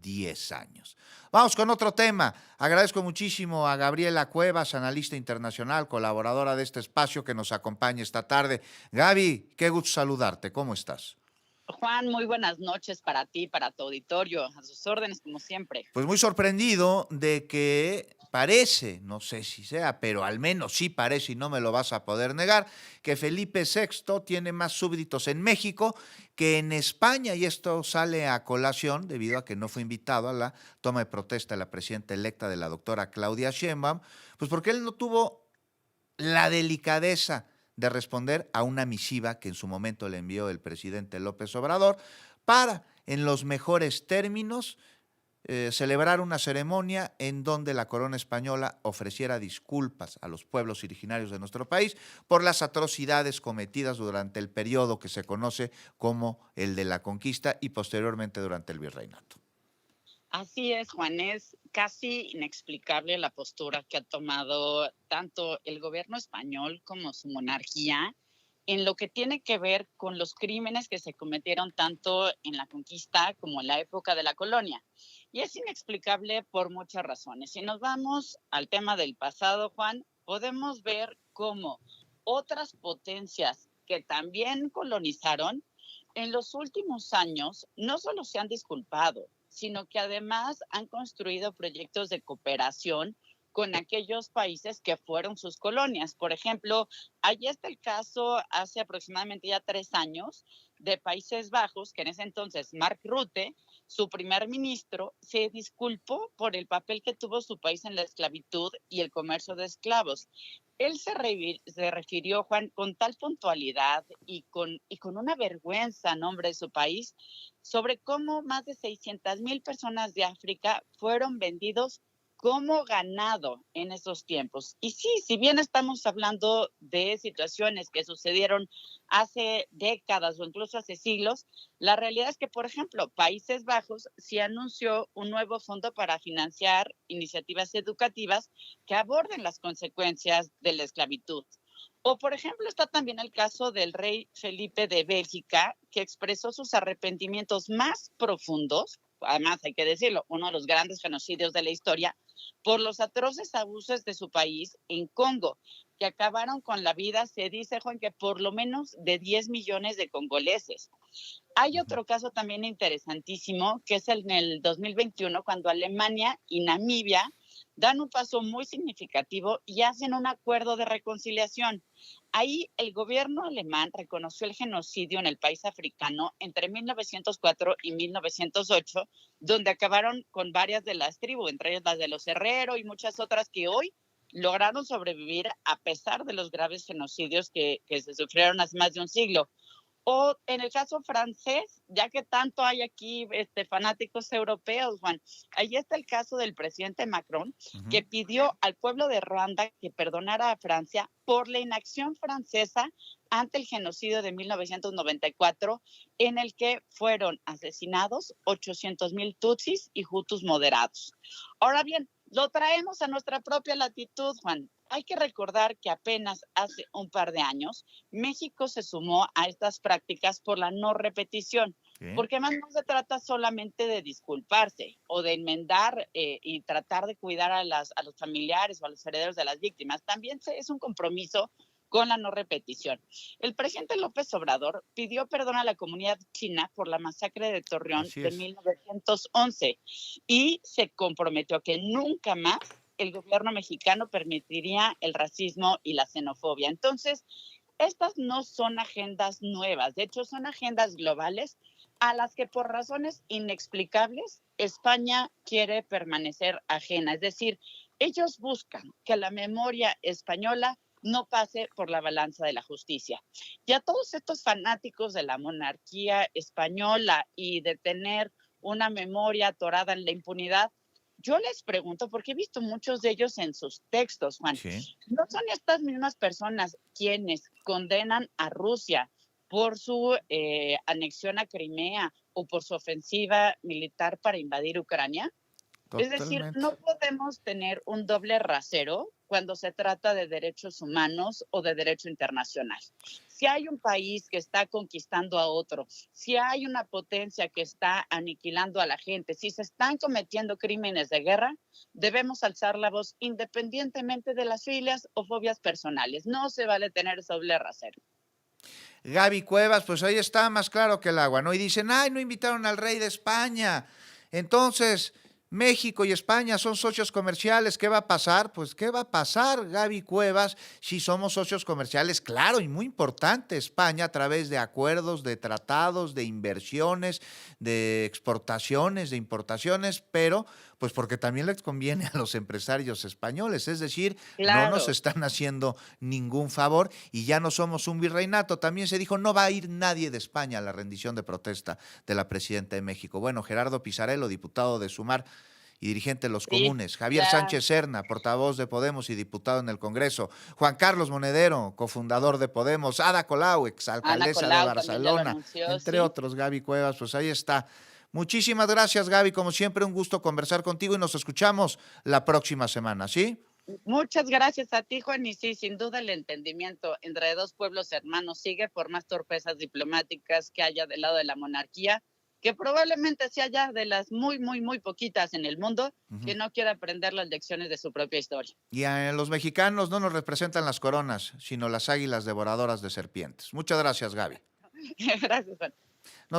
10 años. Vamos con otro tema. Agradezco muchísimo a Gabriela Cuevas, analista internacional, colaboradora de este espacio que nos acompaña esta tarde. Gaby, qué gusto saludarte. ¿Cómo estás? Juan, muy buenas noches para ti, para tu auditorio, a sus órdenes como siempre. Pues muy sorprendido de que parece, no sé si sea, pero al menos sí parece y no me lo vas a poder negar, que Felipe VI tiene más súbditos en México que en España, y esto sale a colación debido a que no fue invitado a la toma de protesta de la presidenta electa, de la doctora Claudia Sheinbaum, pues porque él no tuvo la delicadeza de responder a una misiva que en su momento le envió el presidente López Obrador para, en los mejores términos, celebrar una ceremonia en donde la corona española ofreciera disculpas a los pueblos originarios de nuestro país por las atrocidades cometidas durante el periodo que se conoce como el de la conquista y posteriormente durante el virreinato. Así es, Juan, es casi inexplicable la postura que ha tomado tanto el gobierno español como su monarquía en lo que tiene que ver con los crímenes que se cometieron tanto en la conquista como en la época de la colonia. Y es inexplicable por muchas razones. Si nos vamos al tema del pasado, Juan, podemos ver cómo otras potencias que también colonizaron en los últimos años no solo se han disculpado, sino que además han construido proyectos de cooperación con aquellos países que fueron sus colonias. Por ejemplo, allí está el caso hace aproximadamente ya 3 años de Países Bajos, que en ese entonces Mark Rutte, su primer ministro, se disculpó por el papel que tuvo su país en la esclavitud y el comercio de esclavos. Él se refirió, Juan, con tal puntualidad y con una vergüenza a nombre de su país sobre cómo más de 600,000 personas de África fueron vendidos como ganado en esos tiempos. Y sí, si bien estamos hablando de situaciones que sucedieron hace décadas o incluso hace siglos, la realidad es que, por ejemplo, Países Bajos sí anunció un nuevo fondo para financiar iniciativas educativas que aborden las consecuencias de la esclavitud. O, por ejemplo, está también el caso del rey Felipe de Bélgica, que expresó sus arrepentimientos más profundos, además hay que decirlo, uno de los grandes genocidios de la historia, por los atroces abusos de su país en Congo, que acabaron con la vida, se dice, Juan, que por lo menos de 10 millones de congoleses. Hay otro caso también interesantísimo, que es en el 2021, cuando Alemania y Namibia dan un paso muy significativo y hacen un acuerdo de reconciliación. Ahí el gobierno alemán reconoció el genocidio en el país africano entre 1904 y 1908, donde acabaron con varias de las tribus, entre ellas las de los Herrero y muchas otras que hoy lograron sobrevivir a pesar de los graves genocidios que se sufrieron hace más de un siglo. O en el caso francés, ya que tanto hay aquí fanáticos europeos, Juan, ahí está el caso del presidente Macron, Uh -huh. que pidió al pueblo de Ruanda que perdonara a Francia por la inacción francesa ante el genocidio de 1994, en el que fueron asesinados 800,000 tutsis y hutus moderados. Ahora bien, lo traemos a nuestra propia latitud, Juan. Hay que recordar que apenas hace un par de años México se sumó a estas prácticas por la no repetición, Sí. porque además no se trata solamente de disculparse o de enmendar y tratar de cuidar a los familiares o a los herederos de las víctimas, también es un compromiso con la no repetición. El presidente López Obrador pidió perdón a la comunidad china por la masacre de Torreón Así de es. 1911 y se comprometió que nunca más el gobierno mexicano permitiría el racismo y la xenofobia. Entonces, estas no son agendas nuevas, de hecho son agendas globales a las que por razones inexplicables España quiere permanecer ajena. Es decir, ellos buscan que la memoria española no pase por la balanza de la justicia. Y a todos estos fanáticos de la monarquía española y de tener una memoria atorada en la impunidad, yo les pregunto, porque he visto muchos de ellos en sus textos, Juan, Sí. ¿no son estas mismas personas quienes condenan a Rusia por su anexión a Crimea o por su ofensiva militar para invadir Ucrania? Es decir, Totalmente. no podemos tener un doble rasero cuando se trata de derechos humanos o de derecho internacional. Si hay un país que está conquistando a otro, si hay una potencia que está aniquilando a la gente, si se están cometiendo crímenes de guerra, debemos alzar la voz independientemente de las filias o fobias personales. No se vale tener ese doble rasero. Gaby Cuevas, pues ahí está más claro que el agua, ¿no? Y dicen, ay, no invitaron al rey de España. Entonces, México y España son socios comerciales, ¿qué va a pasar? Pues, ¿qué va a pasar, Gaby Cuevas, si somos socios comerciales? Claro, y muy importante, España a través de acuerdos, de tratados, de inversiones, de exportaciones, de importaciones, pero pues porque también les conviene a los empresarios españoles, es decir, no nos Claro. están haciendo ningún favor y ya no somos un virreinato. También se dijo, no va a ir nadie de España a la rendición de protesta de la presidenta de México. Bueno, Gerardo Pizarello, diputado de Sumar y dirigente de los Sí, comunes, Javier ya. Sánchez Serna, portavoz de Podemos y diputado en el Congreso, Juan Carlos Monedero, cofundador de Podemos, Ada Colau, Ana exalcaldesa de Colau también ya lo Barcelona, anunció, entre sí. otros, Gaby Cuevas, pues ahí está. Muchísimas gracias, Gaby. Como siempre, un gusto conversar contigo y nos escuchamos la próxima semana, ¿sí? Muchas gracias a ti, Juan. Y sí, sin duda el entendimiento entre dos pueblos hermanos sigue por más torpezas diplomáticas que haya del lado de la monarquía, que probablemente sea ya de las muy, muy, muy poquitas en el mundo que Ujú. no quiera aprender las lecciones de su propia historia. Y a los mexicanos no nos representan las coronas, sino las águilas devoradoras de serpientes. Muchas gracias, Gaby. Gracias, Juan.